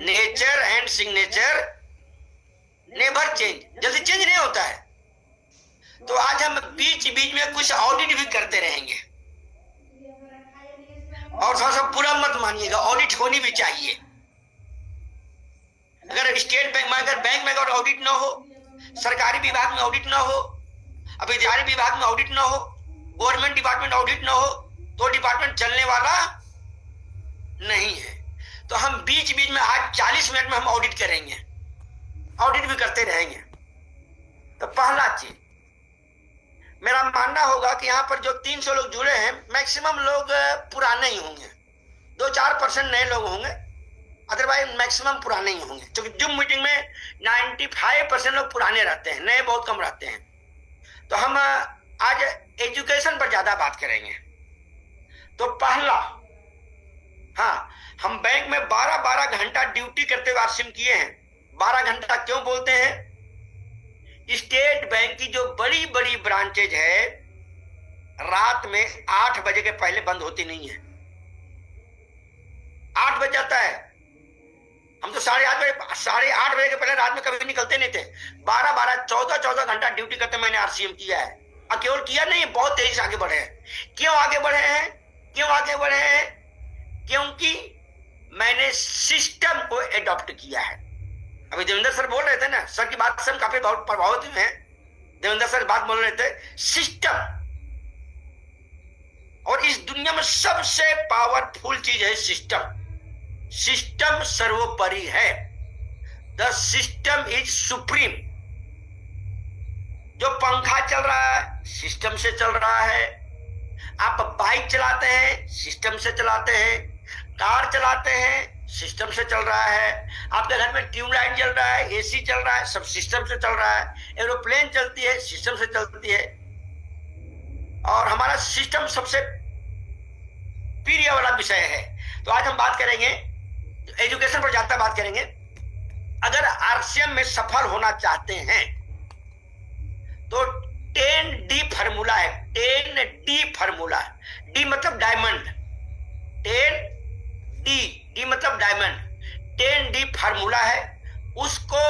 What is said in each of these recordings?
Nature and signature never change, जल्दी change नहीं होता है। तो आज हम बीच बीच में कुछ ऑडिट भी करते रहेंगे, और थोड़ा सा बुरा मत मानिएगा, ऑडिट होनी भी चाहिए। अगर स्टेट बैंक में, अगर बैंक में अगर ऑडिट ना हो, सरकारी विभाग में ऑडिट ना हो, अभिजारी विभाग में ऑडिट ना हो, गवर्नमेंट डिपार्टमेंट ऑडिट ना हो, तो डिपार्टमेंट चलने वाला नहीं है। तो हम बीच बीच में आज 40 मिनट में हम ऑडिट करेंगे, ऑडिट भी करते रहेंगे। तो पहला चीज मेरा मानना होगा कि यहाँ पर जो 300 लोग जुड़े हैं, मैक्सिमम लोग पुराने ही होंगे, 2-4% नए लोग होंगे, अदरवाइज मैक्सिमम पुराने ही होंगे। क्योंकि जूम मीटिंग में 95% लोग पुराने रहते हैं, नए बहुत कम रहते हैं। तो हम आज एजुकेशन पर ज्यादा बात करेंगे। तो पहला, हाँ, हम बैंक में 12-12 घंटा ड्यूटी करते हुए आरसीएम किए हैं। 12 घंटा क्यों बोलते हैं? स्टेट बैंक की जो बड़ी बड़ी ब्रांचेज है, रात में 8 बजे के पहले बंद होती नहीं है। 8 बज जाता है, हम तो 8:30 बजे के पहले रात में कभी निकलते नहीं थे। 12-12, 14-14 घंटा ड्यूटी करते मैंने आरसीएम किया है। और केवल किया नहीं, बहुत तेजी से आगे बढ़े हैं। क्यों आगे बढ़े हैं? क्यों आगे बढ़े हैं? क्योंकि मैंने सिस्टम को एडॉप्ट किया है। अभी देवेंद्र सर बोल रहे थे ना, सर की बात से हम काफी बहुत प्रभावित हुए हैं। देवेंद्र सर बात बोल रहे थे सिस्टम, और इस दुनिया में सबसे पावरफुल चीज है सिस्टम। सिस्टम सर्वोपरि है। The system is supreme. जो पंखा चल रहा है सिस्टम से चल रहा है। आप बाइक चलाते हैं सिस्टम से चलाते हैं, कार चलाते हैं सिस्टम से चल रहा है, आपके घर में ट्यूबलाइट जल रहा है, एसी चल रहा है, सब सिस्टम से चल रहा है, एरोप्लेन चलती है सिस्टम से चलती है। और हमारा सिस्टम सबसे प्रिय वाला विषय है। तो आज हम बात करेंगे एजुकेशन पर, ज्यादा बात करेंगे। अगर आरसीएम में सफल होना चाहते हैं तो 10D फार्मूला है। 10D फार्मूला, डी मतलब डायमंड, 10D मतलब डायमंड। 10D फार्मूला है, उसको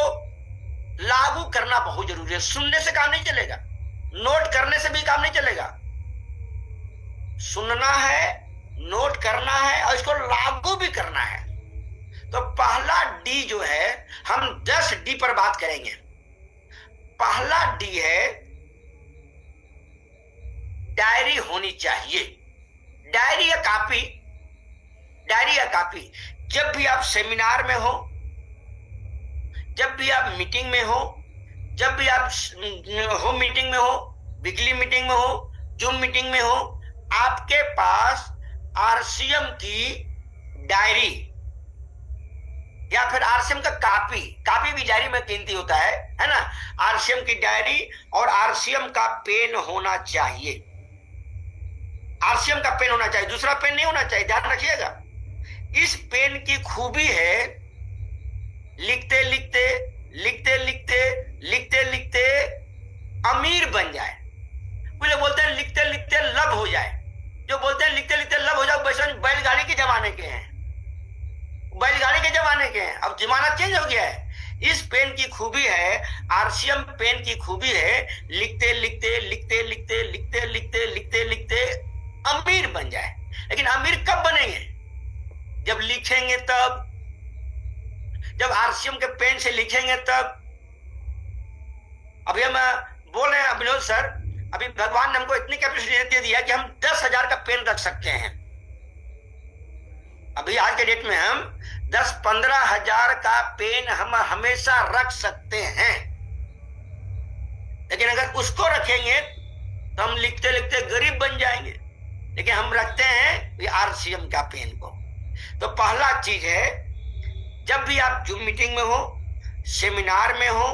लागू करना बहुत जरूरी है। सुनने से काम नहीं चलेगा, नोट करने से भी काम नहीं चलेगा। सुनना है, नोट करना है, और इसको लागू भी करना है। तो पहला डी जो है, हम 10D पर बात करेंगे। पहला डी है डायरी होनी चाहिए। डायरी या कॉपी, डायरी या कॉपी। जब भी आप सेमिनार में हो, जब भी आप मीटिंग में हो, जब भी आप होम मीटिंग में हो, वीकली मीटिंग में हो, जूम मीटिंग में हो, आपके पास आरसीएम की डायरी या फिर आरसीएम का कॉपी, कॉपी भी डायरी में कीमती होता है ना। आरसीएम की डायरी और आरसीएम का पेन होना चाहिए। आरसीएम का पेन होना चाहिए, दूसरा पेन नहीं होना चाहिए, ध्यान रखिएगा। इस पेन की खूबी है लिखते लिखते लिखते लिखते लिखते लिखते अमीर बन जाए। कुछ बोलते हैं लिखते लिखते लब हो जाए। जो बोलते हैं लिखते लिखते लब हो जाए, वैसे बैलगाड़ी के जमाने के हैं, बैलगाड़ी के जमाने के हैं। अब जमाना चेंज हो गया है। इस पेन की खूबी है, आरसीएम पेन की खूबी है, लिखते लिखते लिखते लिखते लिखते लिखते लिखते लिखते अमीर बन जाए। लेकिन अमीर कब बनेंगे? जब लिखेंगे तब, जब आरसीएम के पेन से लिखेंगे तब। अभी हम बोल रहे हैं अभिनव सर, अभी भगवान ने हमको इतनी कैपेसिटी दे दिया कि हम 10,000 का पेन रख सकते हैं। अभी आज के डेट में हम 10-15 हजार का पेन हम हमेशा रख सकते हैं। लेकिन अगर उसको रखेंगे तो हम लिखते लिखते गरीब बन जाएंगे। लेकिन हम रखते हैं आरसीएम का पेन को। तो पहला चीज है, जब भी आप जूम मीटिंग में हो, सेमिनार में हो,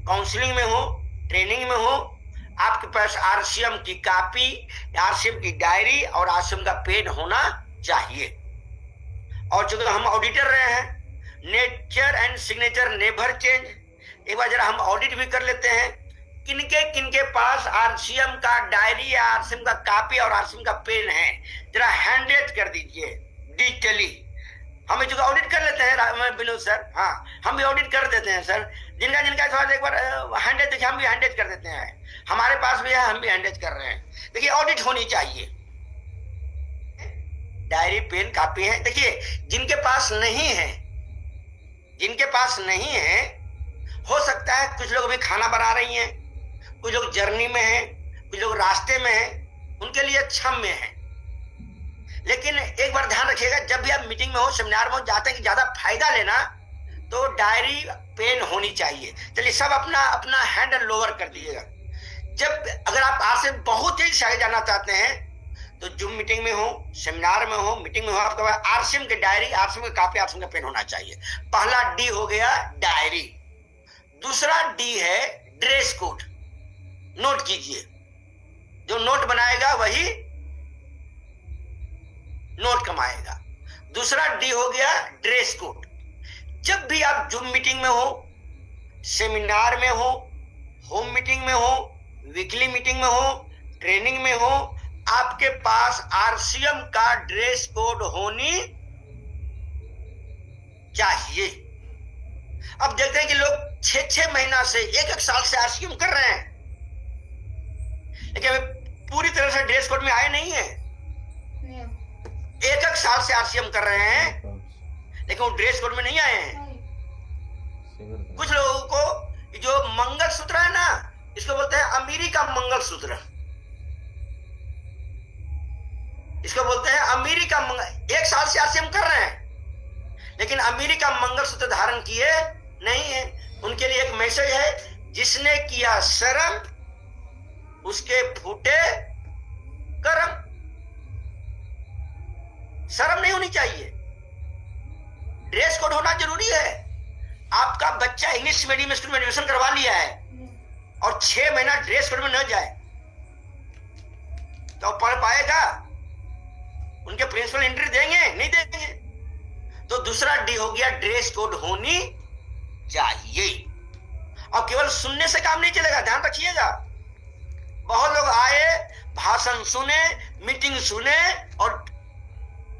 काउंसलिंग में हो, ट्रेनिंग में हो, आपके पास आरसीएम की कॉपी, आरसीएम की डायरी और आरसीएम का पेन होना चाहिए। और चूंकि हम ऑडिटर रहे हैं, nature and signature never change. एक बार जरा हम ऑडिट भी कर लेते हैं, किनके पास आरसीएम का डायरी या आरसीएम का कॉपी और आरसीएम का पेन है। जरा हैंड रेज कर दीजिए डिजिटली। हम जो ऑडिट कर लेते हैं विनोद सर, हाँ हम भी ऑडिट कर देते हैं सर। जिनका जिनका थोड़ा एक बार हैंडेज देखिए, हम भी हैंडेज कर देते हैं, हमारे पास भी है, हम भी हैंडेज कर रहे हैं। देखिए ऑडिट होनी चाहिए। डायरी पेन कापी है, देखिए जिनके पास नहीं है, जिनके पास नहीं है, हो सकता है कुछ लोग अभी खाना बना रही हैं, कुछ लोग जर्नी में हैं, कुछ लोग रास्ते में हैं, उनके लिए क्षम्य है। लेकिन एक बार ध्यान रखिएगा, जब भी आप मीटिंग में हो, सेमिनार में हो, जाते हैं कि ज्यादा फायदा लेना, तो डायरी पेन होनी चाहिए। चलिए सब अपना अपना हैंड लोअर कर दीजिएगा। जब अगर आप आज से बहुत तेज से आगे जाना चाहते हैं, तो जूम मीटिंग में हो, सेमिनार में हो, मीटिंग में हो, आपके पास आरसीएम की डायरी, आरसीएम की कॉपी, आरसीएम का पेन होना चाहिए। पहला डी हो गया डायरी। दूसरा डी है ड्रेस कोड। नोट कीजिए, जो नोट बनाएगा वही नोट कमाएगा। दूसरा डी हो गया ड्रेस कोड। जब भी आप जूम मीटिंग में हो, सेमिनार में हो, होम मीटिंग में हो, वीकली मीटिंग में हो, ट्रेनिंग में हो, आपके पास आरसीएम का ड्रेस कोड होनी चाहिए। अब देखते हैं कि लोग 6-6 महीना से 1-1 साल से आरसीएम कर रहे हैं, लेकिन पूरी तरह से ड्रेस कोड में आए नहीं है। 1-1 साल से आरसीएम कर रहे हैं, लेकिन वो ड्रेस कोड में नहीं आए हैं। कुछ लोगों को जो मंगलसूत्र है ना, इसको बोलते हैं अमेरिका मंगलसूत्र, इसको बोलते हैं अमेरिका 1 साल से आरसीएम कर रहे हैं, लेकिन अमेरिका मंगलसूत्र धारण किए नहीं है। उनके लिए एक मैसेज है, जिसने किया शर्म उसके फूटे कर्म। शर्म नहीं होनी चाहिए, ड्रेस कोड होना जरूरी है। आपका बच्चा इंग्लिश मीडियम स्कूल में एडमिशन करवा लिया है और 6 महीना ड्रेस कोड में न जाए तो पढ़ पाएगा? उनके प्रिंसिपल एंट्री देंगे? नहीं देंगे। तो दूसरा डी हो गया ड्रेस कोड होनी चाहिए। और केवल सुनने से काम नहीं चलेगा, ध्यान रखिएगा। बहुत लोग आए, भाषण सुने, मीटिंग सुने और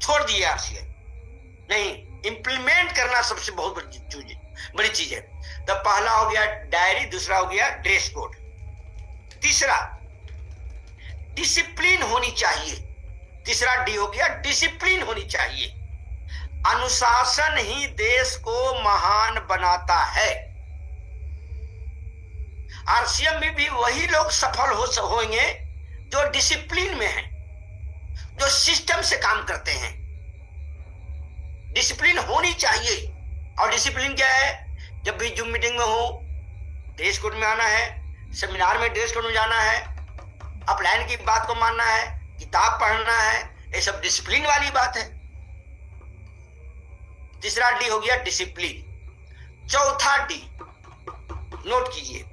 छोड़ दिए आरसीएम। नहीं, इंप्लीमेंट करना सबसे बहुत बड़ी चीज है। तो पहला हो गया डायरी, दूसरा हो गया ड्रेस कोड, तीसरा डिसिप्लिन होनी चाहिए। तीसरा डी हो गया डिसिप्लिन होनी चाहिए। अनुशासन ही देश को महान बनाता है। आरसीएम में भी वही लोग सफल होंगे जो डिसिप्लिन में हैं, जो सिस्टम से काम करते हैं। डिसिप्लिन होनी चाहिए। और डिसिप्लिन क्या है? जब भी जूम मीटिंग में हो, ड्रेस कोड में आना है, सेमिनार में ड्रेस कोड में जाना है, अपलाइन की बात को मानना है, किताब पढ़ना है, ये सब डिसिप्लिन वाली बात है। तीसरा डी हो गया डिसिप्लिन। चौथा डी नोट कीजिए,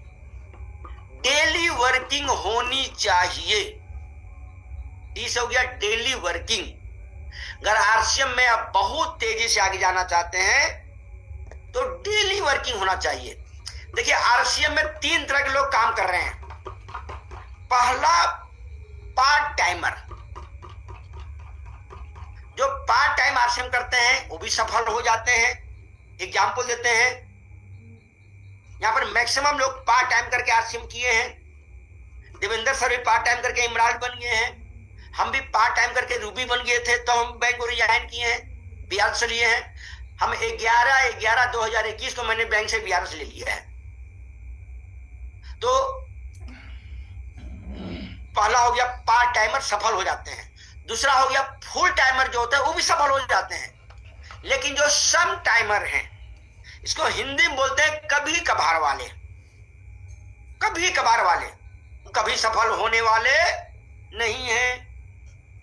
डेली वर्किंग होनी चाहिए। डी से हो गया डेली वर्किंग। अगर आरसीएम में आप बहुत तेजी से आगे जाना चाहते हैं तो डेली वर्किंग होना चाहिए। देखिए आरसीएम में 3 तरह के लोग काम कर रहे हैं। पहला पार्ट टाइमर, जो पार्ट टाइम आरसीएम करते हैं वो भी सफल हो जाते हैं। एग्जाम्पल देते हैं, यहां पर मैक्सिमम लोग पार्ट टाइम करके आरसीएम किए हैं। देवेंद्र सर भी पार्ट टाइम करके इमराल्ड बन गए हैं, हम भी पार्ट टाइम करके रूबी बन गए थे, तो हम बैंक को रिजाइन किए हैं, बिहार से लिए हैं। हम 11/11/2021 को मैंने बैंक से बिहार से ले लिया है। तो पहला हो गया पार्ट टाइमर, सफल हो जाते हैं। दूसरा हो गया फुल टाइमर, जो होता है वो भी सफल हो जाते हैं। लेकिन जो सम टाइमर हैं, इसको हिंदी में बोलते हैं कभी कभार वाले। कभी कभार वाले कभी सफल होने वाले नहीं हैं।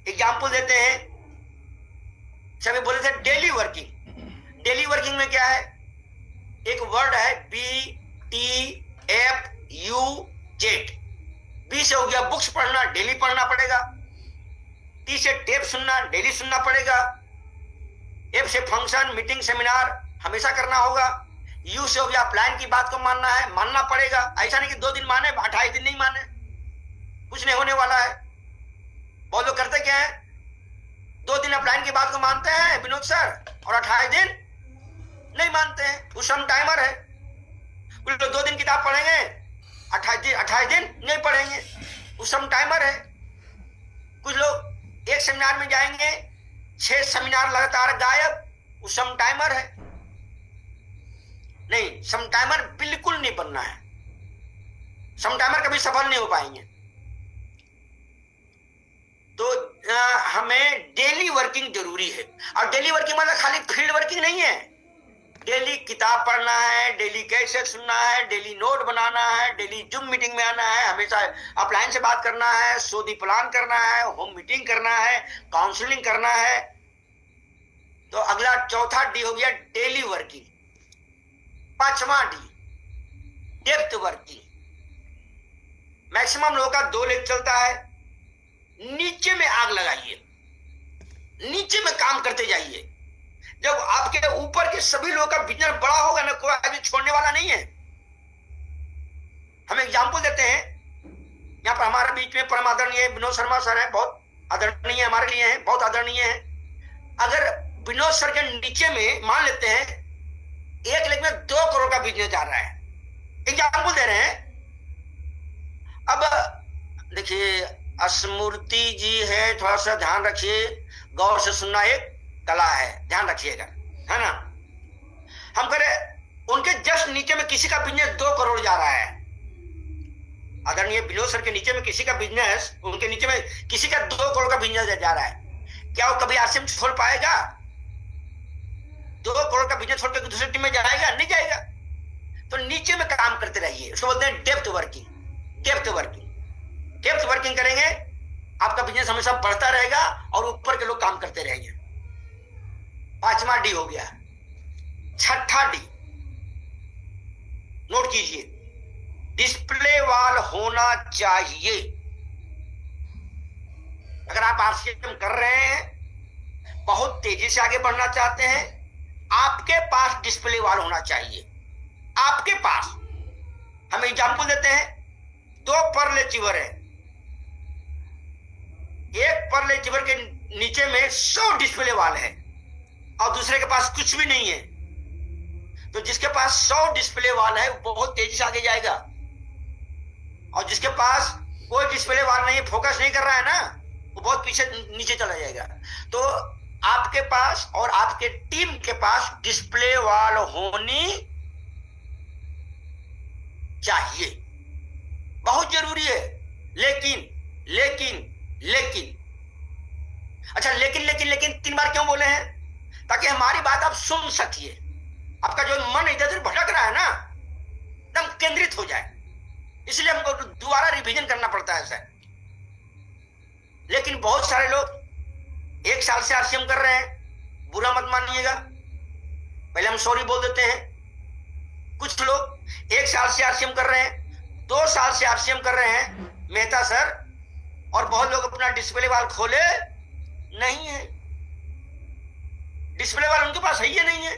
एग्जाम्पल देते हैं, सभी बोले थे डेली वर्किंग। डेली वर्किंग में क्या है? एक वर्ड है BTFUZ। बी से हो गया बुक्स पढ़ना, डेली पढ़ना पड़ेगा। टी से टेप सुनना, डेली सुनना पड़ेगा। एफ से फंक्शन, मीटिंग, सेमिनार हमेशा करना होगा। यू से हो गया प्लान की बात को मानना है, मानना पड़ेगा। ऐसा नहीं कि 2 दिन माने, 28 दिन नहीं माने, कुछ नहीं होने वाला है। बहुत लोग करते क्या है, 2 दिन प्लान की बात को मानते हैं विनोद सर, और 28 दिन नहीं मानते हैं। वो सम टाइमर है। कुछ लोग 2 दिन किताब पढ़ेंगे, 28 दिन नहीं पढ़ेंगे, वो सम टाइमर है। कुछ लोग एक सेमिनार में जाएंगे, 6 सेमिनार लगातार गायब, वो सम टाइमर है। नहीं, सम टाइमर बिल्कुल नहीं बनना है। सम टाइमर कभी सफल नहीं हो पाएंगे। तो हमें डेली वर्किंग जरूरी है। और डेली वर्किंग मतलब खाली फील्ड वर्किंग नहीं है। डेली किताब पढ़ना है, डेली कैसेट सुनना है, डेली नोट बनाना है, डेली जूम मीटिंग में आना है, हमेशा अपलाइन से बात करना है, सोदी प्लान करना है, होम मीटिंग करना है, काउंसलिंग करना है। तो अगला चौथा डी हो गया डेली वर्किंग। 5वां डी डेप्थ वर्किंग। मैक्सिमम लोगों का 2 लेग चलता है। नीचे में आग लगाइए, नीचे में काम करते जाइए। जब आपके ऊपर के सभी लोगों का बिजनेस बड़ा होगा ना, कोई आदमी छोड़ने वाला नहीं है। हम एग्जाम्पल देते हैं, यहाँ पर हमारे बीच में परम आदरणीय विनोद शर्मा सर है, बहुत आदरणीय हमारे लिए हैं, बहुत आदरणीय है। अगर विनोद सर के नीचे में मान लेते हैं 1 लेग में 2 करोड़ का बिजनेस जा रहा है, एग्जाम्पल दे रहे हैं। अब देखिए स्मृति जी है, थोड़ा सा ध्यान रखिए, गौर से सुनना एक कला है, ध्यान रखिएगा, है ना। हम करें उनके जस्ट नीचे में किसी का बिजनेस 2 करोड़ जा रहा है। आदरणीय विनोद सर के नीचे में किसी का बिजनेस, उनके नीचे में किसी का 2 करोड़ का बिजनेस जा रहा है। क्या वो कभी आरसीएम छोड़ पाएगा? 2 करोड़ का बिजनेस छोड़ कर दूसरी टीम में जाएगा? नहीं जाएगा। तो नीचे में काम करते रहिए, उसको बोलते हैं depth working. Depth working, depth working करेंगे, आपका बिजनेस हमेशा बढ़ता रहेगा और ऊपर के लोग काम करते रहेंगे। 5वां डी हो गया। 6ठा डी नोट कीजिए, डिस्प्ले वॉल होना चाहिए। अगर आप आरसीएम कर रहे हैं, बहुत तेजी से आगे बढ़ना चाहते हैं, आपके पास डिस्प्ले वॉल होना चाहिए। आपके पास, हम एग्जाम्पल देते हैं, 2 पर्ल अचीवर है। एक पर्ल अचीवर के नीचे में 100 डिस्प्ले वॉल है और दूसरे के पास कुछ भी नहीं है। तो जिसके पास 100 डिस्प्ले वॉल है वो बहुत तेजी से आगे जाएगा, और जिसके पास कोई डिस्प्ले वॉल नहीं, फोकस नहीं कर रहा है ना, वो बहुत पीछे नीचे चला जाएगा। तो आपके पास और आपके टीम के पास डिस्प्ले वॉल होनी चाहिए, बहुत जरूरी है। लेकिन लेकिन लेकिन अच्छा, लेकिन लेकिन लेकिन 3 बार क्यों बोले हैं? ताकि हमारी बात आप सुन सकिए। आपका जो मन इधर उधर भटक रहा है ना, एकदम केंद्रित हो जाए, इसलिए हमको दोबारा रिवीजन करना पड़ता है सर। लेकिन बहुत सारे लोग 1 साल से आरसीएम कर रहे हैं, बुरा मत मानिएगा, पहले हम सॉरी बोल देते हैं। कुछ लोग 1 साल से आरसीएम कर रहे हैं, 2 साल से आरसीएम कर रहे हैं मेहता सर, और बहुत लोग अपना डिस्प्ले वॉल खोले नहीं है। डिस्प्ले वॉल उनके पास है ही नहीं है।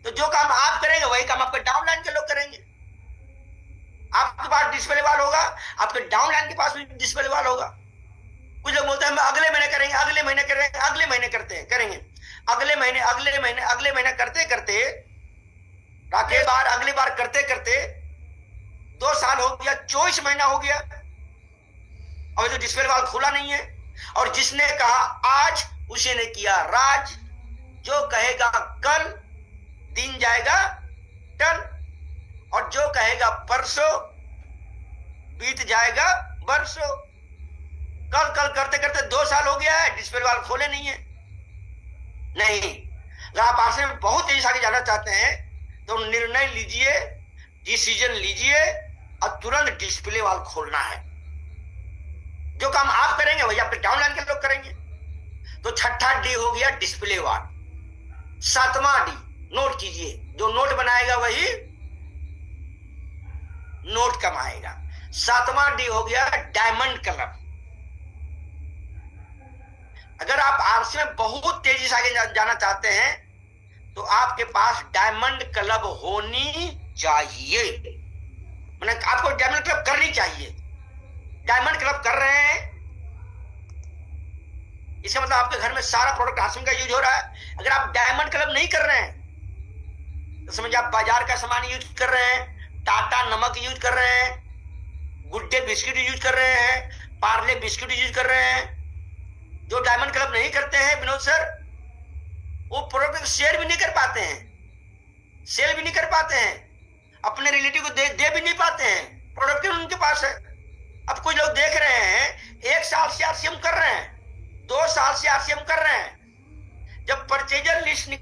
तो जो काम आप करेंगे वही काम आपके डाउनलाइन के लोग करेंगे। आपके पास डिस्प्ले वॉल होगा, आपके डाउनलाइन के पास भी डिस्प्ले वॉल होगा। कुछ लोग बोलते हैं हम अगले महीने करेंगे, अगले महीने करेंगे, अगले महीने करते हैं, करेंगे अगले महीने, अगले महीने, अगले महीने करते करते राकेश बार अगली बार करते करते 2 साल हो गया, 24 महीना हो गया, और जो डिस्प्ले वॉल खोला नहीं है। और जिसने कहा आज, उसी ने किया राज। जो कहेगा कल, दिन जाएगा टल, और जो कहेगा परसों, बीत जाएगा बरसों। कल कल करते करते 2 साल हो गया है, डिस्प्ले वॉल खोले नहीं है। नहीं, अगर आप आपसे बहुत तेजी से आगे जाना चाहते हैं तो निर्णय लीजिए, डिसीजन लीजिए और तुरंत डिस्प्ले वॉल खोलना है। जो काम आप करेंगे वही आपके डाउनलाइन के लोग करेंगे। तो 6ठा डी हो गया डिस्प्ले वॉल। 7वां डी नोट कीजिए, जो नोट बनाएगा वही नोट कमाएगा। 7वां डी हो गया डायमंड क्लब। अगर आप आरसी में बहुत तेजी से आगे जाना चाहते हैं तो आपके पास डायमंड क्लब होनी चाहिए। मैंने आपको डायमंड क्लब करनी चाहिए। डायमंड क्लब कर रहे हैं, इसका मतलब आपके घर में सारा प्रोडक्ट आरसीएम का यूज हो रहा है। अगर आप डायमंड क्लब नहीं कर रहे हैं तो समझिए आप बाजार का सामान यूज कर रहे हैं, टाटा नमक यूज कर रहे हैं, गुड डे बिस्किट यूज कर रहे हैं, पार्ले बिस्किट यूज कर रहे हैं। जो डायमंड क्लब नहीं करते हैं विनोद सर, वो प्रोडक्ट शेयर भी नहीं कर पाते हैं, सेल भी नहीं कर पाते हैं, अपने रिलेटिव को दे भी नहीं पाते हैं, प्रोडक्ट उनके पास है। अब कुछ लोग देख रहे हैं 1 साल से आरसीएम कर रहे हैं, 2 साल से आरसीएम कर रहे हैं, जब परचेजर लिस्ट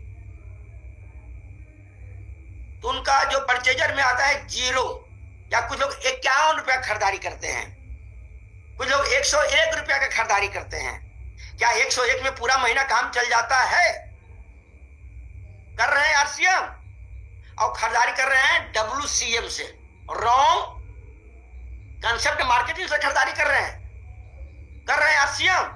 तो उनका जो परचेजर में आता है 0, या कुछ लोग 51 रुपया खरीदारी करते हैं, कुछ लोग 101 रुपया का खरीदारी करते हैं। क्या 101 में पूरा महीना काम चल जाता है? कर रहे हैं आरसीएम और खरीदारी कर रहे हैं WCM से, रॉन्ग कंसेप्ट मार्केटिंग से खरीदारी कर रहे हैं आरसीएम।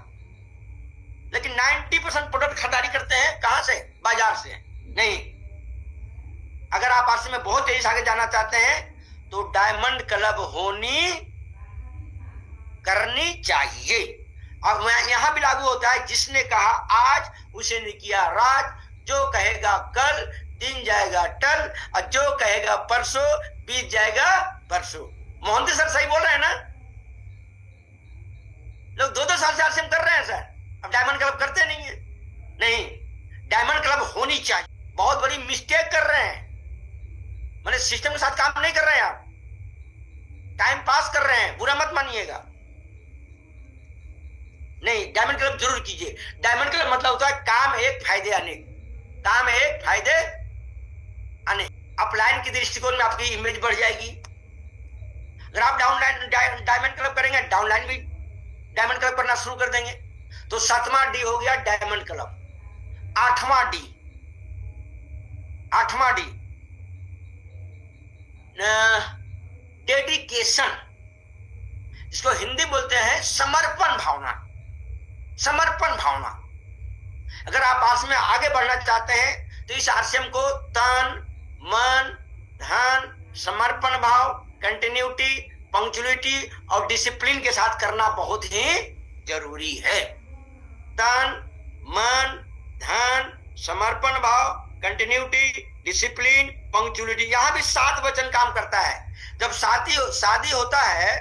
लेकिन 90% प्रोडक्ट खरीदारी करते हैं कहां से? बाजार से नहीं। अगर आप आरसीएम में बहुत तेजी से आगे जाना चाहते हैं तो डायमंड क्लब करनी चाहिए। और यहां भी लागू होता है, जिसने कहा आज उसे ने किया राज, जो कहेगा कल दिन जाएगा टल, और जो कहेगा परसों बीत जाएगा परसों। मोहंती सर सही बोल रहे हैं ना? लोग 2-2 साल से आरसीएम कर रहे हैं सर, अब डायमंड क्लब करते नहीं है। नहीं, डायमंड क्लब होनी चाहिए। बहुत बड़ी मिस्टेक कर रहे हैं, मैंने सिस्टम के साथ काम नहीं कर रहे हैं, आप टाइम पास कर रहे हैं, बुरा मत मानिएगा। नहीं, डायमंड क्लब जरूर कीजिए। डायमंड क्लब मतलब होता है काम एक फायदे अनेक, काम एक फायदे अनेक। अपलाइन की दृष्टिकोण में आपकी इमेज बढ़ जाएगी। अगर आप डायमंड क्लब करेंगे, डाउनलाइन भी डायमंड क्लब करना शुरू कर देंगे, तो 7वां डी हो गया डायमंड क्लब। 8वां डी डेडिकेशन, इसको हिंदी बोलते हैं समर्पण भावना। समर्पण भावना। अगर आप आरसीएम में आगे बढ़ना चाहते हैं तो इस आरसीएम को तन मन धन समर्पण भाव, कंटिन्यूटी, पंक्चुअलिटी और डिसिप्लिन के साथ करना बहुत ही जरूरी है। तन मन धन समर्पण भाव, कंटिन्यूटी, डिसिप्लिन, पंक्चुअलिटी, यहां भी 7 वचन काम करता है। जब शादी होता है,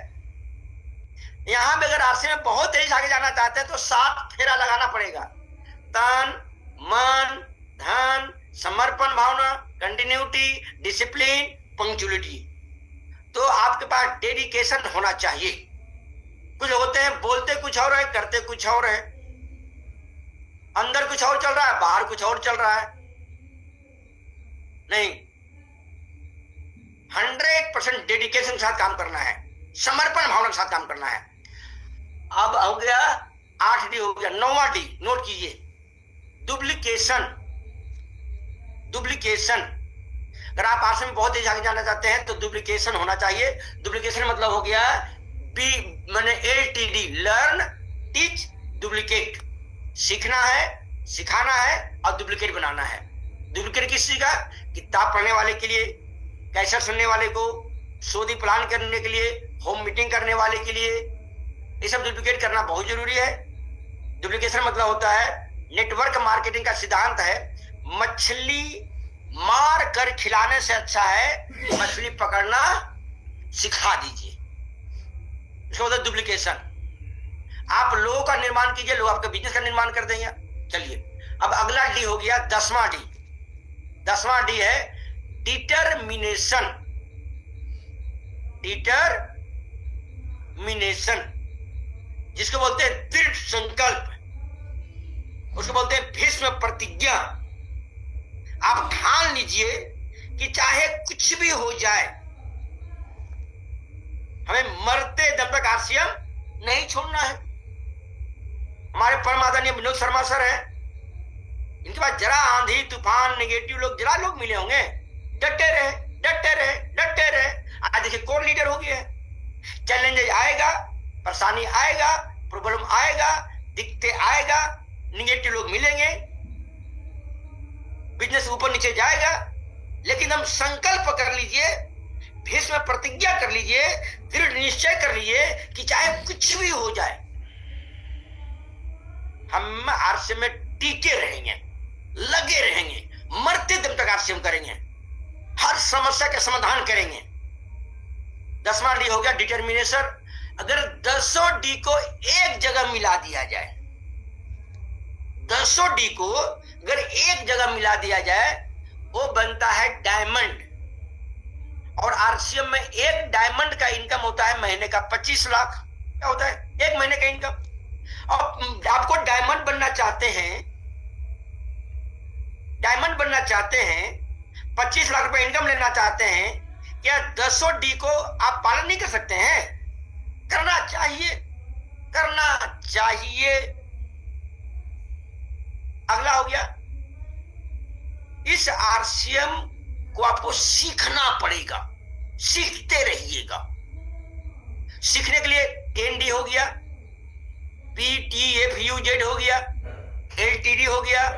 यहां भी अगर आरसीएम में बहुत तेज आगे जाना चाहते हैं तो 7 फेरा लगाना पड़ेगा। तन मन धन समर्पण भावना, कंटिन्यूटी, डिसिप्लिन, पंक्चुअलिटी। तो आपके पास डेडिकेशन होना चाहिए। कुछ होते हैं बोलते कुछ और है, करते कुछ और है, अंदर कुछ और चल रहा है, बाहर कुछ और चल रहा है। नहीं, 100% डेडिकेशन के साथ काम करना है, समर्पण भावना के साथ काम करना है। अब हो गया 8 डी, हो गया 9वां डी। नोट कीजिए, डुप्लीकेशन। अगर आप आरसीएम में बहुत तेज आगे जाना चाहते हैं तो डुप्लीकेशन होना चाहिए। डुप्लीकेशन मतलब हो गया LTD, लर्न टीच डुप्लीकेट। सीखना है, सिखाना है और डुप्लीकेट बनाना है। डुप्लीकेट किस चीज का? किताब पढ़ने वाले के लिए, कैसेट सुनने वाले को, सोदी प्लान करने के लिए, होम मीटिंग करने वाले के लिए, ये सब डुप्लीकेट करना बहुत जरूरी है। डुप्लीकेशन मतलब होता है, नेटवर्क मार्केटिंग का सिद्धांत है, मछली मार कर खिलाने से अच्छा है मछली पकड़ना सिखा दीजिए। इसका मतलब डुप्लीकेशन। आप लोगों का निर्माण कीजिए, लोग आपके बिजनेस का निर्माण कर देंगे। चलिए, अब अगला डी हो गया 10वां डी। 10वां डी है डिटरमिनेशन। जिसको बोलते हैं दृढ़ संकल्प, उसको बोलते हैं भीष्म प्रतिज्ञा। आप ठान लीजिए कि चाहे कुछ भी हो जाए, हमें मरते दम तक आरसीएम नहीं छोड़ना है। हमारे परम आदरणीय विनोद शर्मा सर हैं, इनके पास जरा आंधी तूफान नेगेटिव जरा लोग मिले होंगे, डटे रहे। आज देखिए कौन लीडर हो गया है। चैलेंज आएगा, परेशानी आएगा, प्रॉब्लम आएगा, दिक्कतें आएगा, निगेटिव लोग मिलेंगे, बिजनेस ऊपर नीचे जाएगा, लेकिन हम संकल्प कर लीजिए, भीष्म प्रतिज्ञा कर लीजिए, दृढ़ निश्चय कर लीजिए कि चाहे कुछ भी हो जाए, हम आरसीएम में टीके रहेंगे, लगे रहेंगे, मरते दम तक आरसीएम करेंगे, हर समस्या का समाधान करेंगे। 10वां डी हो गया डिटर्मिनेशन। अगर 10 डी को एक जगह मिला दिया जाए, 10 डी को अगर एक जगह मिला दिया जाए, वो बनता है डायमंड। और आरसीएम में एक डायमंड का इनकम होता है महीने का 25 लाख। क्या होता है? एक महीने का इनकम। और आपको डायमंड बनना चाहते हैं, डायमंड बनना चाहते हैं, 25 लाख रुपए इनकम लेना चाहते हैं, क्या 10 डी को आप पालन नहीं कर सकते हैं? करना चाहिए, करना चाहिए। अगला हो गया, इस आरसीएम को आपको सीखना पड़ेगा, सीखते रहिएगा। सीखने के लिए 10D हो गया, PTFUZ हो गया, LTD हो गया।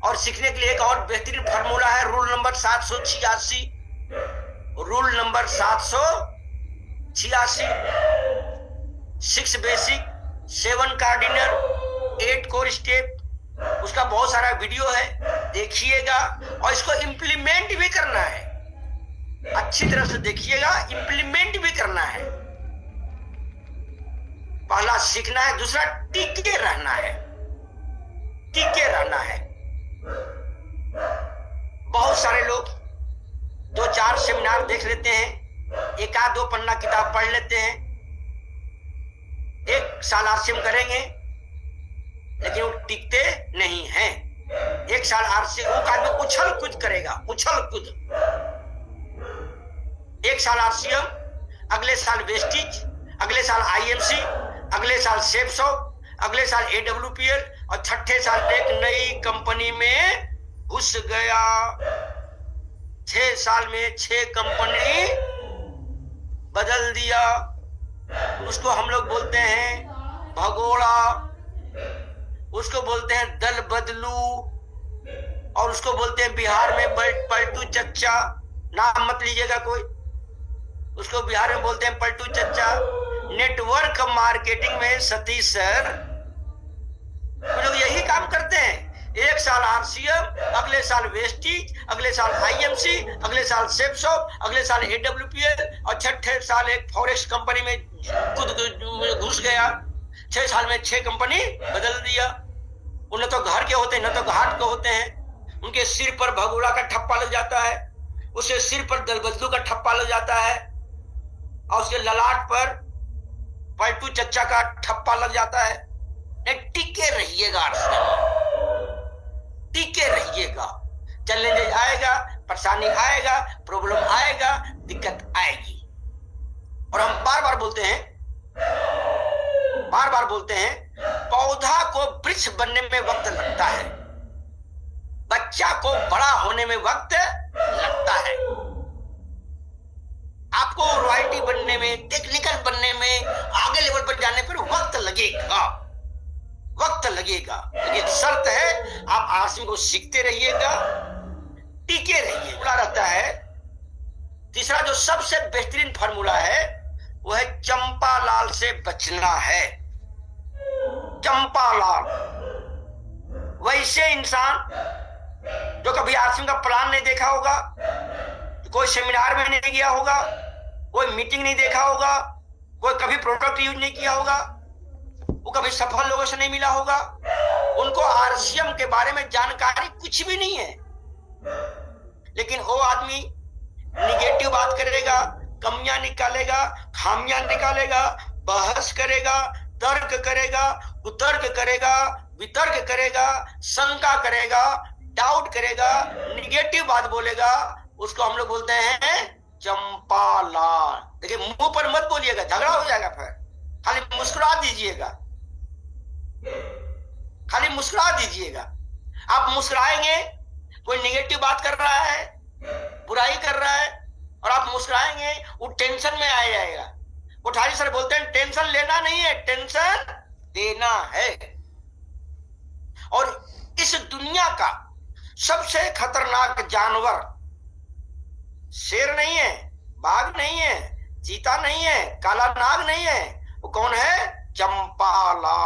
और सीखने के लिए एक और बेहतरीन फार्मूला है, rule number 786। Rule number 786। 6 basic, 7 cardinal, 8 core step. उसका बहुत सारा वीडियो है, देखिएगा। और इसको इंप्लीमेंट भी करना है, अच्छी तरह से देखिएगा, इंप्लीमेंट भी करना है। पहला सीखना है, दूसरा टिके रहना है, टिके रहना है। बहुत सारे लोग 2-4 सेमिनार देख लेते हैं, 1-2 पन्ना किताब पढ़ लेते हैं, 1 साल आरसीएम करेंगे, लेकिन वो टिकते नहीं हैं। 1 साल आरसीएम, वो आदमी उछल कूद करेगा, उछल कूद। 1 साल आरसीएम, अगले साल वेस्टिज, अगले साल आईएमसी, अगले साल सेप्सो, अगले साल एडब्ल्यूपीएल, और छठे साल एक नई कंपनी में घुस गया। 6 साल में 6 कंपनी बदल दिया। उसको हम लोग बोलते हैं भगोड़ा, उसको बोलते हैं दल बदलू, और उसको बोलते हैं बिहार में पलटू चच्चा। नाम मत लीजिएगा कोई, उसको बिहार में बोलते हैं पलटू चच्चा। नेटवर्क मार्केटिंग में सतीश सर लोग यही काम करते हैं। 1 साल आरसीएम, अगले साल वेस्टिज, अगले साल आईएमसी, अगले साल सेप्सो, अगले साल एडब्ल्यूपीएल, और छठे साल एक फॉरेस्ट कंपनी में घुस गया। 6 साल में 6 कंपनी बदल दिया। उन्हें तो घर के होते हैं, न तो घाट के होते हैं। उनके सिर पर भगोड़ा का ठप्पा लग जाता है, उसके सिर पर दलबदलू का ठप्पा लग जाता है, और उसके ललाट पर पलटू चच्चा का ठप्पा लग जाता है। टिके रहिएगा, टिके रहिएगा। चैलेंज आएगा, परेशानी आएगा, प्रॉब्लम आएगा, दिक्कत आएगी। और हम बार बार बोलते हैं, पौधा को वृक्ष बनने में वक्त लगता है, बच्चा को बड़ा होने में वक्त लगता है। आपको रॉयल्टी बनने में, टेक्निकल बनने में, आगे लेवल पर जाने पर वक्त लगेगा, वक्त लगेगा। लेकिन शर्त है आप आरसीएम को सीखते रहिएगा, टिके रहिए। फार्मूला रहता है तीसरा, जो सबसे बेहतरीन फार्मूला है, वो है चंपा लाल से बचना है। चंपा लाल वैसे इंसान जो कभी आरसीएम का प्लान नहीं देखा होगा, कोई सेमिनार में नहीं गया होगा, कोई मीटिंग नहीं देखा होगा, कोई कभी प्रोडक्ट यूज नहीं किया होगा, वो कभी सफल लोगों से नहीं मिला होगा, उनको आरसीएम के बारे में जानकारी कुछ भी नहीं है। लेकिन वो आदमी निगेटिव बात करेगा, कमियां निकालेगा, खामियां निकालेगा, बहस करेगा, तर्क करेगा, कुतर्क करेगा, वितर्क करेगा, शंका करेगा, डाउट करेगा, निगेटिव बात बोलेगा, उसको हम लोग बोलते हैं चंपा लाल। देखिए, मुंह पर मत बोलिएगा, झगड़ा हो जाएगा, फिर खाली मुस्कुरा दीजिएगा, खाली मुस्कुरा दीजिएगा। आप मुस्कुराएंगे, कोई निगेटिव बात कर रहा है, बुराई कर रहा है, और आप मुस्कुराएंगे, वो टेंशन में आ जाएगा। कोठारी सर बोलते हैं टेंशन लेना नहीं है, टेंशन देना है। और इस दुनिया का सबसे खतरनाक जानवर शेर नहीं है, बाघ नहीं है, चीता नहीं है, काला नाग नहीं है, वो कौन है? चंपाला।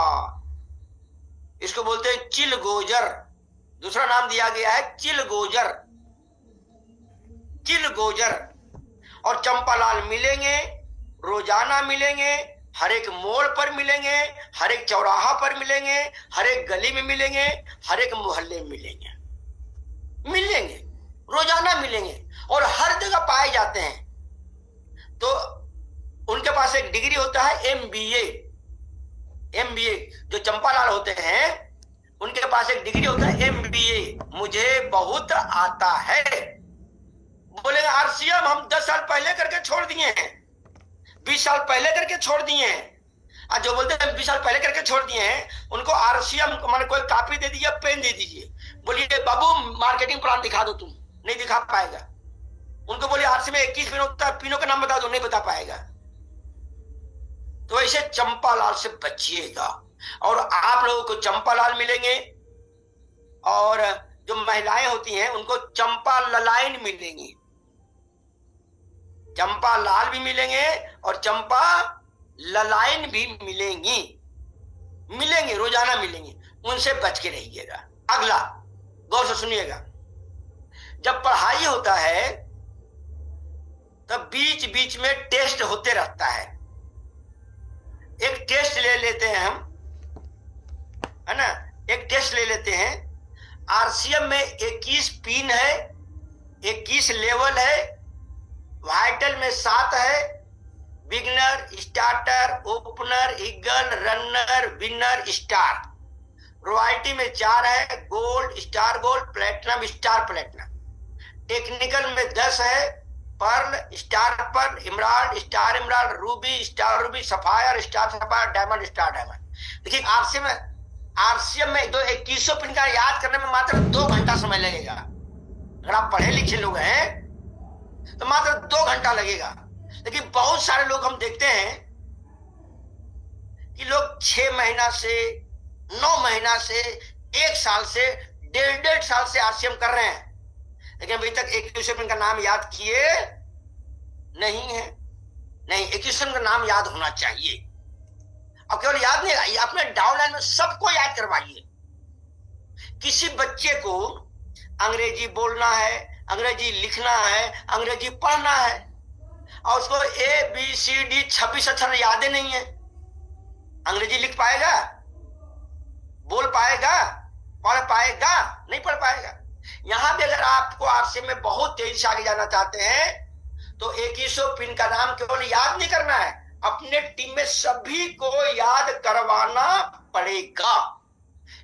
इसको बोलते हैं चिलगोजर। दूसरा नाम दिया गया है चिलगोजर। चिलगोजर और चंपालाल मिलेंगे, रोजाना मिलेंगे, हर एक मोड़ पर मिलेंगे, हर एक चौराहा पर मिलेंगे, हर एक गली में मिलेंगे, हर एक मोहल्ले में मिलेंगे, मिलेंगे, रोजाना मिलेंगे और हर जगह पाए जाते हैं। तो उनके पास एक डिग्री होता है एमबीए। एमबीए जो चंपालाल होते हैं उनके पास एक डिग्री होता है एमबीए, मुझे बहुत आता है। बोले आरसीएम हम 10 साल पहले करके छोड़ दिए हैं, 20 साल पहले करके छोड़ दिए हैं। जो बोलते हैं 20 साल पहले करके छोड़ दिए हैं उनको आरसीएम मैंने कोई कॉपी दे दीजिए, पेन दे दीजिए, बोलिए बाबू मार्केटिंग प्लान दिखा दो, तुम नहीं दिखा पाएगा। उनको बोलिए आरसी में 21 पिन होता है, पिनों का नाम बता दो, नहीं बता पाएगा। तो ऐसे चंपालाल से बचिएगा। और आप लोगों को चंपालाल मिलेंगे और जो महिलाएं होती हैं उनको चंपा ललाइन मिलेंगी। चंपा लाल भी मिलेंगे और चंपा ललाइन भी मिलेंगी, मिलेंगे, रोजाना मिलेंगे, उनसे बच के रहिएगा। अगला गौर से सुनिएगा, जब पढ़ाई होता है तब बीच बीच में टेस्ट होते रहता है। एक टेस्ट ले लेते हैं हम, है ना, एक टेस्ट ले लेते हैं। आरसीएम में 21 पिन है, 21 लेवल है, वाइटल में 7 है, beginner, starter, opener, eagle, runner, winner, star. Royalty में 4 है, gold, star gold, platinum, star platinum. Technical में 10 है, pearl, star pearl, emerald, star emerald, ruby, star ruby, sapphire, star sapphire, diamond, star diamond. देखिए आरसीएम में 2100 pin का याद करने में मात्र 2 घंटा समय लगेगा। अगर आप पढ़े लिखे लोग हैं तो मात्र 2 घंटा लगेगा। लेकिन बहुत सारे लोग हम देखते हैं कि लोग 6 महीना से, 9 महीना से, 1 साल से, 1.5 साल से आरसीएम कर रहे हैं, लेकिन अभी तक 2100 पिन का नाम याद किए नहीं है। नहीं, 2100 पिन का नाम याद होना चाहिए। अब केवल याद नहीं, ये अपने डाउनलाइन में सबको याद करवाइए। किसी बच्चे को अंग्रेजी बोलना है, अंग्रेजी लिखना है, अंग्रेजी पढ़ना है और उसको ABCD 26 अक्षर याद नहीं है, अंग्रेजी लिख पाएगा, बोल पाएगा, पढ़ पाएगा? नहीं पढ़ पाएगा। यहां भी अगर आपको आरसीएम में बहुत तेजी से आगे जाना चाहते हैं तो 2100 पिन का नाम केवल याद नहीं करना है, अपने टीम में सभी को याद करवाना पड़ेगा।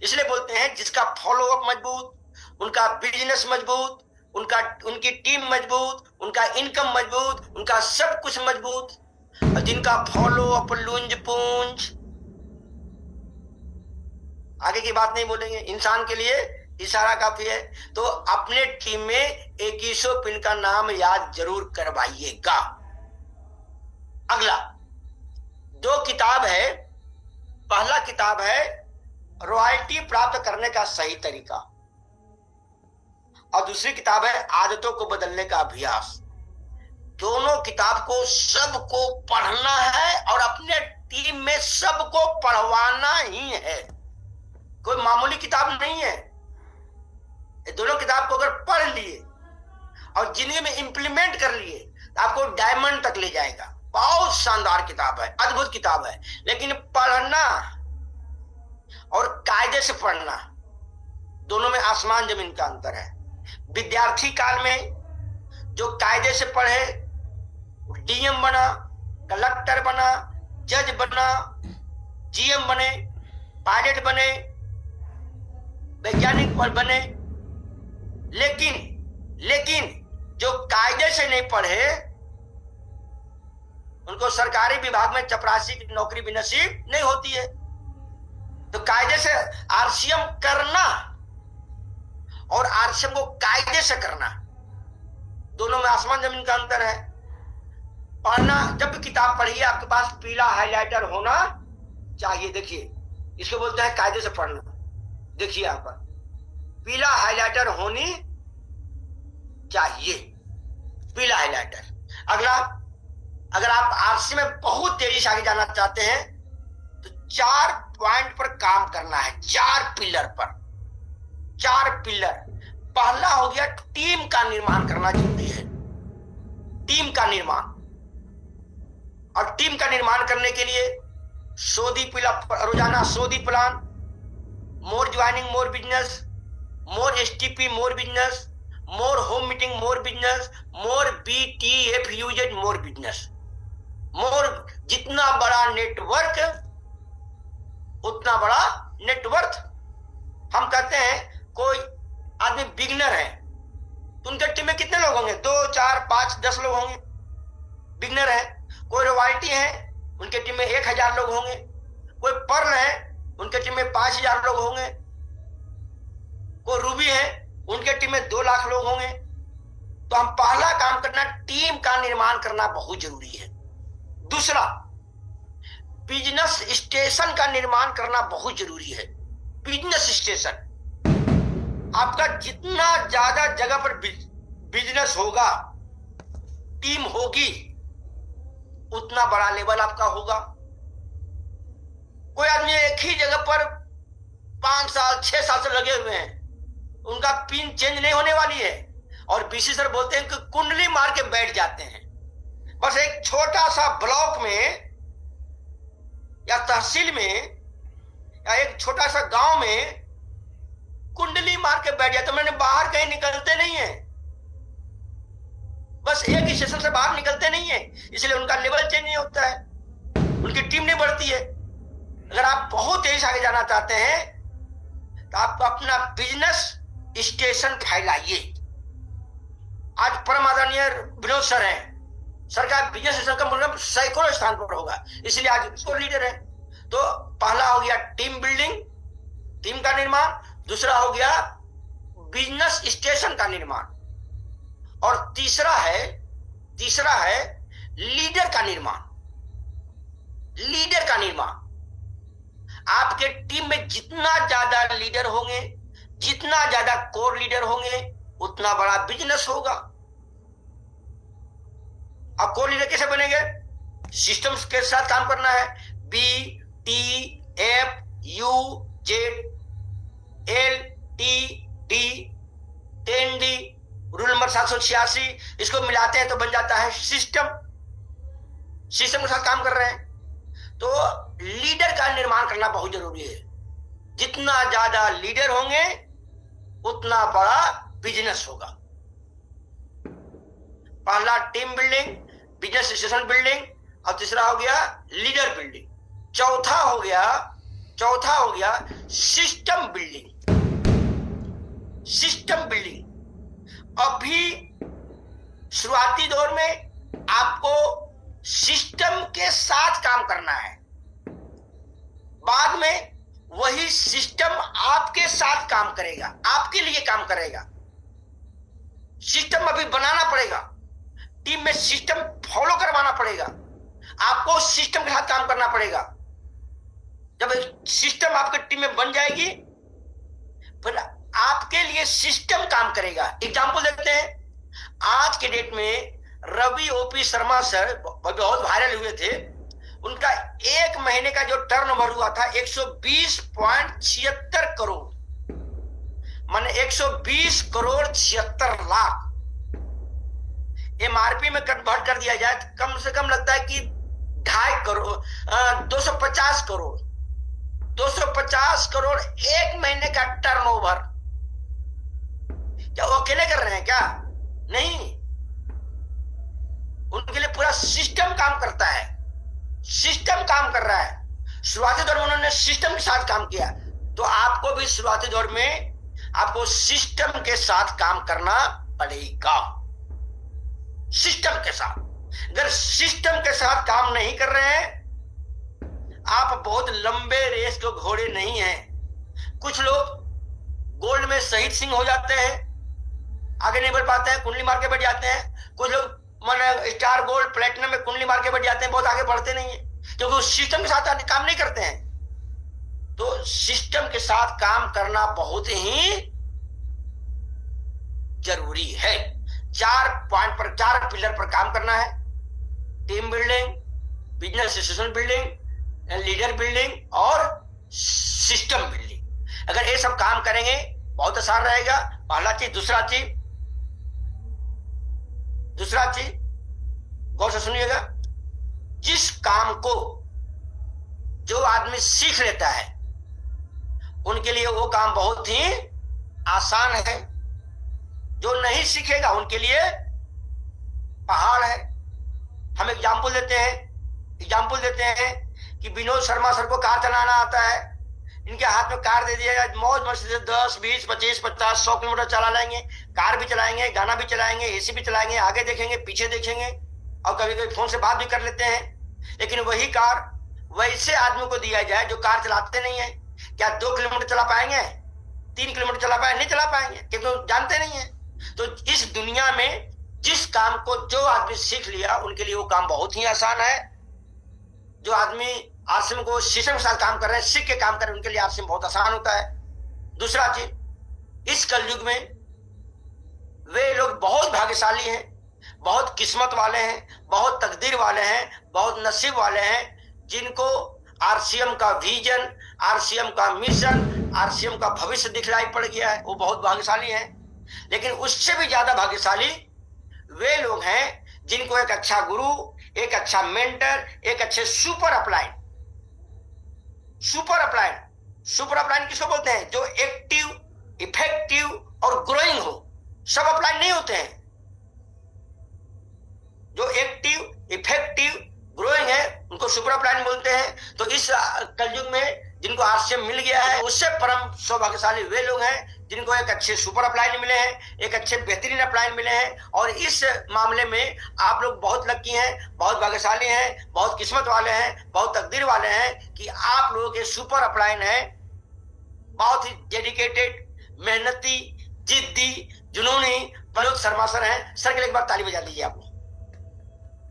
इसलिए बोलते हैं जिसका फॉलोअप मजबूत, उनका बिजनेस मजबूत, उनकी टीम मजबूत, उनका इनकम मजबूत, उनका सब कुछ मजबूत। और जिनका फॉलोअप लुंज पूंज, आगे की बात नहीं बोलेंगे, इंसान के लिए इशारा काफी है। तो अपने टीम में 2100 पिन का नाम याद जरूर करवाइएगा। अगला 2 किताब है। पहला किताब है रॉयल्टी प्राप्त करने का सही तरीका और दूसरी किताब है आदतों को बदलने का अभ्यास। दोनों किताब को सबको पढ़ना है और अपने टीम में सबको पढ़वाना ही है, कोई मामूली किताब नहीं है। ये दोनों किताब को अगर पढ़ लिए और जिंदगी में इंप्लीमेंट कर लिए तो आपको डायमंड तक ले जाएगा। बहुत शानदार किताब है, अद्भुत किताब है। लेकिन पढ़ना और कायदे से पढ़ना, दोनों में आसमान जमीन का अंतर है। विद्यार्थी काल में जो कायदे से पढ़े, डीएम बना, कलेक्टर बना, जज बना, जीएम बने, पायलट बने, वैज्ञानिक बने। लेकिन जो कायदे से नहीं पढ़े उनको सरकारी विभाग में चपरासी की नौकरी भी नसीब नहीं होती है। तो कायदे से आरसीएम करना और आरसीएम को कायदे से करना, दोनों में आसमान जमीन का अंतर है। पढ़ना, जब भी किताब पढ़िए आपके पास पीला हाइलाइटर होना चाहिए। देखिए इसको बोलते हैं कायदे से पढ़ना। देखिए यहां पर पीला हाइलाइटर होनी चाहिए, पीला हाइलाइटर। अगला, अगर आप आरसी में बहुत तेजी से आगे जाना चाहते हैं तो 4 पॉइंट पर काम करना है, 4 पिलर पर, 4 पिलर। पहला हो गया टीम का निर्माण करना जरूरी है, टीम का निर्माण। और टीम का निर्माण करने के लिए रोजाना 100 प्लान, मोर ज्वाइनिंग मोर बिजनेस, मोर एसटीपी मोर बिजनेस, मोर होम मीटिंग मोर बिजनेस, मोर BTF यूजेज मोर बिजनेस। मोर जितना बड़ा नेटवर्क उतना बड़ा नेटवर्थ। हम कहते हैं कोई आदमी बिगनर है तो उनके टीम में कितने लोग होंगे? 2, 4, 5, 10 लोग होंगे, बिगनर है। कोई रॉयल्टी है उनके टीम में 1000 लोग होंगे। कोई पर्ल है उनके टीम में 5000 लोग होंगे। कोई रूबी है उनके टीम में 2 लाख लोग होंगे। तो हम पहला काम करना, टीम का निर्माण करना बहुत जरूरी है। दूसरा, बिजनेस स्टेशन का निर्माण करना बहुत जरूरी है। बिजनेस स्टेशन, आपका जितना ज्यादा जगह पर बिजनेस होगा, टीम होगी, उतना बड़ा लेवल आपका होगा। कोई आदमी एक ही जगह पर 5 साल 6 साल से लगे हुए हैं, उनका पिन चेंज नहीं होने वाली है। और बीसी सर बोलते हैं कि कुंडली मार के बैठ जाते हैं। बस एक छोटा सा ब्लॉक में या तहसील में या एक छोटा सा गांव में कुंडली मार के बैठ जाते, मैंने बाहर कहीं निकलते नहीं है, बस एक स्टेशन से बाहर निकलते नहीं है, इसलिए उनका लेवल चेंज नहीं होता है, उनकी टीम नहीं बढ़ती है। अगर आप बहुत तेज आगे जाना चाहते हैं तो आप अपना बिजनेस स्टेशन फैलाइए। आज परम आदरणीय विनोद सर हैं, सर का बिजनेस स्टेशन का मतलब सैकड़ों स्थान पर होगा, इसलिए आज उसको लीडर है। तो पहला हो गया टीम बिल्डिंग, टीम का निर्माण। दूसरा हो गया बिजनेस स्टेशन का निर्माण। और तीसरा है लीडर का निर्माण। लीडर का निर्माण, आपके टीम में जितना ज्यादा लीडर होंगे, जितना ज्यादा कोर लीडर होंगे, उतना बड़ा बिजनेस होगा। अब कोर लीडर कैसे बनेंगे? सिस्टम्स के साथ काम करना है। BTF UZ LTD 10D rule number 786, इसको मिलाते हैं तो बन जाता है सिस्टम। सिस्टम के साथ काम कर रहे हैं तो लीडर का निर्माण करना बहुत जरूरी है। जितना ज्यादा लीडर होंगे उतना बड़ा बिजनेस होगा। पहला team building, business station building, और तीसरा हो गया लीडर बिल्डिंग। चौथा हो गया सिस्टम बिल्डिंग। सिस्टम बिल्डिंग, अभी शुरुआती दौर में आपको सिस्टम के साथ काम करना है, बाद में वही सिस्टम आपके साथ काम करेगा, आपके लिए काम करेगा। सिस्टम अभी बनाना पड़ेगा, टीम में सिस्टम फॉलो करवाना पड़ेगा, आपको सिस्टम के साथ काम करना पड़ेगा। जब सिस्टम आपके टीम में बन जाएगी फिर आपके लिए सिस्टम काम करेगा। एग्जांपल देते हैं, आज के डेट में रवि OP शर्मा सर बहुत वायरल हुए थे। उनका एक महीने का जो टर्नओवर हुआ था 120.76 करोड़, माने 120 करोड़ 76 लाख। MRP में कन्वर्ट कर दिया जाए तो कम से कम लगता है कि 2.5 करोड़ 250 करोड़ 250 करोड़ एक महीने का टर्नओवर। क्या वो अकेले कर रहे हैं क्या? नहीं, उनके लिए पूरा सिस्टम काम करता है, सिस्टम काम कर रहा है। शुरुआती दौर में उन्होंने सिस्टम के साथ काम किया, तो आपको भी शुरुआती दौर में आपको सिस्टम के साथ काम करना पड़ेगा। सिस्टम के साथ, अगर सिस्टम के साथ काम नहीं कर रहे हैं, आप बहुत लंबे रेस के घोड़े नहीं हैं। कुछ लोग गोल्ड में शहीद सिंह हो जाते हैं, आगे नहीं बढ़ पाते हैं, कुंडली मार के बैठ जाते हैं। कुछ लोग माने स्टार गोल्ड प्लेटिनम में कुंडली मार के बैठ जाते हैं, बहुत आगे बढ़ते नहीं है, क्योंकि वो सिस्टम के साथ काम नहीं करते हैं। तो सिस्टम के साथ काम करना बहुत ही जरूरी है। 4 पॉइंट पर, 4 पिलर पर काम करना है। Team building, business station building, leader building और सिस्टम बिल्डिंग। अगर ये सब काम करेंगे बहुत आसान रहेगा। पहला चीज। दूसरा चीज गौर से सुनिएगा, जिस काम को जो आदमी सीख लेता है उनके लिए वो काम बहुत ही आसान है। जो नहीं सीखेगा उनके लिए पहाड़ है। हम एग्जाम्पल देते हैं कि विनोद शर्मा सर को कार चलाना आता है, इनके हाथ में कार दे दिया, मौज मस्ती से 10, 20, 25, 50, 100 किलोमीटर चला लेंगे। कार भी चलाएंगे, गाना भी चलाएंगे, एसी भी चलाएंगे, आगे देखेंगे, पीछे देखेंगे, और कभी कभी फोन से बात भी कर लेते हैं। लेकिन वही कार वैसे आदमी को दिया जाए जो कार चलाते नहीं है, क्या 2 किलोमीटर चला पाएंगे? 3 किलोमीटर चला पाएंगे? नहीं चला पाएंगे, क्योंकि जानते नहीं है। तो इस दुनिया में जिस काम को जो आदमी सीख लिया उनके लिए वो काम बहुत ही आसान है। जो आदमी आरसीएम को शीशे के साथ काम कर रहे हैं, सीख के काम कर रहे हैं, उनके लिए आरसीएम बहुत आसान होता है। दूसरा चीज, इस कलयुग में वे लोग बहुत भाग्यशाली हैं, बहुत किस्मत वाले हैं, बहुत तकदीर वाले हैं, बहुत नसीब वाले हैं, जिनको आरसीएम का विजन, आरसीएम का मिशन, आरसीएम का भविष्य दिखलाई पड़ गया है। वो बहुत भाग्यशाली हैं। लेकिन उससे भी ज्यादा भाग्यशाली वे लोग हैं जिनको एक अच्छा गुरु, एक अच्छा मेंटर, एक अच्छे सुपर अपलाइन किसको बोलते हैं? जो एक्टिव, इफेक्टिव और ग्रोइंग हो। सब अपलाइन नहीं होते हैं। जो एक्टिव, इफेक्टिव, ग्रोइंग है उनको सुपर अपलाइन बोलते हैं। तो इस कलयुग में जिनको आरसीएम मिल गया है उससे परम सौभाग्यशाली वे लोग हैं जिनको एक अच्छे सुपर अपलाइन मिले हैं, एक अच्छे बेहतरीन अपलाइन मिले हैं। और इस मामले में आप लोग बहुत लकी हैं, बहुत भाग्यशाली हैं, बहुत किस्मत वाले हैं, बहुत तकदीर वाले हैं कि आप लोगों के सुपर अपलाइन है। बहुत ही डेडिकेटेड, मेहनती, जिद्दी, जुनूनी विनोद शर्मा सर हैं। सर के लिए एक बार ताली बजा दीजिए आप लोग।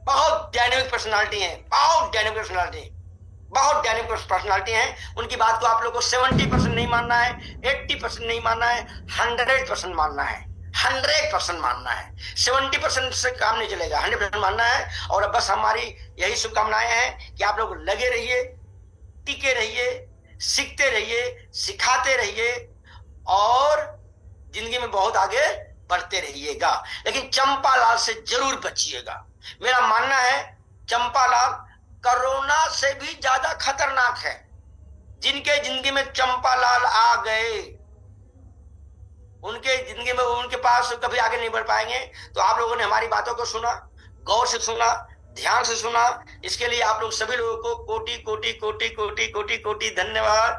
बहुत डायनेमिक पर्सनालिटी है, बहुत डायनेमिक पर्सनालिटी है। उनकी बात को आप लोगों को 70% नहीं मानना है, 80% नहीं मानना है, 100% मानना है। 100% मानना है। 70% से काम नहीं चलेगा, 100% मानना है। और बस हमारी यही शुभकामनाएं हैं कि आप लोग लगे रहिए, टिके रहिए, सीखते रहिए, सिखाते रहिए और जिंदगी में बहुत आगे बढ़ते रहिएगा। लेकिन चंपालाल से जरूर बचिएगा। मेरा मानना है चंपालाल कोरोना से भी ज्यादा खतरनाक है। जिनके जिंदगी में चंपालाल आ गए उनके जिंदगी में उनके पास कभी आगे नहीं बढ़ पाएंगे। तो आप लोगों ने हमारी बातों को सुना, गौर से सुना, ध्यान से सुना, इसके लिए आप लोग सभी लोगों को कोटि कोटि कोटि कोटि कोटि कोटि धन्यवाद।